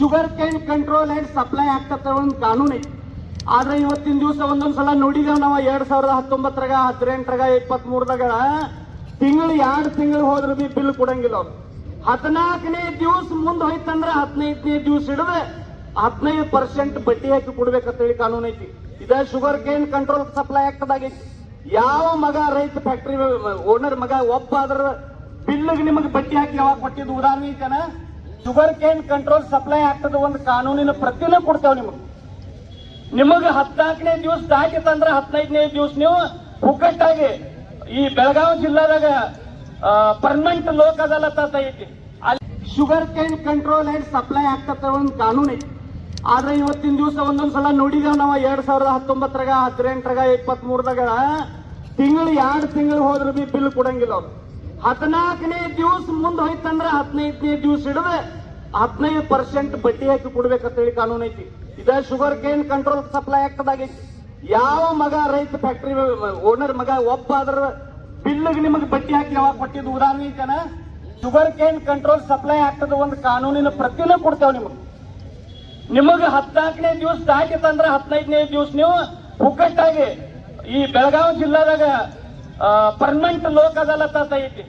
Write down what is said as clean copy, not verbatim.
Sugar cane control and supply act ಅಂತ ಒಂದು ಕಾನೂನು ಐತಿ. ಆದ್ರೆ ಇವತ್ತಿನ ದಿವಸ ಒಂದೊಂದ್ಸಲ ನೋಡಿದೇವ್ ನಾವು 2019 18 23 ತಿಂಗಳು 2 ತಿಂಗಳು ಹೋದ್ರೆ ಬಿ ಬಿಲ್ ಕೊಡಂಗಿಲ್ಲ ಅವ್ರು. 14ನೇ ದಿವಸ ಮುಂದೆ ಹೋಯ್ತಂದ್ರೆ 15ನೇ ದಿವಸ ಹಿಡಿದು 15% ಬಡ್ಡಿ ಹಾಕಿ ಕೊಡ್ಬೇಕಂತ ಹೇಳಿ ಕಾನೂನು ಐತಿ. ಇದ sugar cane control supply act ಆಗೈತಿ. ಯಾವ ಮಗ ರೈತ ಫ್ಯಾಕ್ಟರಿ ಓನರ್ ಮಗ ಒಬ್ಬ ಅದ್ರ ಬಿಲ್ಗೆ ನಿಮಗೆ ಬಡ್ಡಿ ಹಾಕಿ ಯಾವಾಗ ಕೊಟ್ಟಿದ್ದು ಉದಾಹರಣೆ ಐತನ. Sugar cane control supply act ಒಂದು ಕಾನೂನಿನ ಪ್ರತಿನ ಕೊಡ್ತೇವೆ ನಿಮಗೆ 14ನೇ ದಿವಸ ದಾಟಿತಂದ್ರೆ 15ನೇ ದಿವಸ ನೀವು ಹುಕ್ಕಟ್ಟಾಗಿ ಈ ಬೆಳಗಾವಿ ಜಿಲ್ಲಾದಾಗ ಪರ್ಮನೆಂಟ್ ಲೋಕ್ ಅದಾಲತ್ ಅಂತ ಐತಿ. ಅಲ್ಲಿ sugar cane control and supply act ಅಂತ ಒಂದು ಕಾನೂನು ಐತಿ. ಆದ್ರೆ ಇವತ್ತಿನ ದಿವಸ ಒಂದೊಂದ್ಸಲ ನೋಡಿದೇವ್ ನಾವು 2019 18 23 ತಿಂಗಳು 2 ತಿಂಗಳು ಹೋದ್ರೆ ಬಿ ಬಿಲ್ ಕೊಡಂಗಿಲ್ಲ ಅವ್ರು. 14ನೇ ದಿವಸ ಮುಂದೆ ಹೋಯ್ತಂದ್ರೆ 15ನೇ ದಿವಸ ಹಿಡಿದು 15% ಬಡ್ಡಿ ಹಾಕಿ ಕೊಡ್ಬೇಕಂತ ಹೇಳಿ ಕಾನೂನು ಐತಿ. ಇದ sugar cane control supply act ಆಗೈತಿ. ಯಾವ ಮಗ ರೈತ ಫ್ಯಾಕ್ಟರಿ ಓನರ್ ಮಗ ಒಬ್ಬ ಅದ್ರ ಬಿಲ್ಗೆ ನಿಮಗೆ ಬಡ್ಡಿ ಹಾಕಿ ಯಾವಾಗ ಕೊಟ್ಟಿದ್ದು ಉದಾಹರಣೆ ಐತನ. Sugar cane control supply act ಒಂದು ಕಾನೂನಿನ ಪ್ರತಿನ ಕೊಡ್ತೇವೆ ನಿಮಗೆ 14ನೇ ದಿವಸ ದಾಟಿತಂದ್ರೆ 15ನೇ ದಿವಸ ನೀವು ಹುಕ್ಕಟ್ಟಾಗಿ ಈ ಬೆಳಗಾವಿ ಜಿಲ್ಲಾದಾಗ ಪರ್ಮನೆಂಟ್ ಲೋಕ್ ಅದಾಲತ್ ಅಂತ ಐತಿ.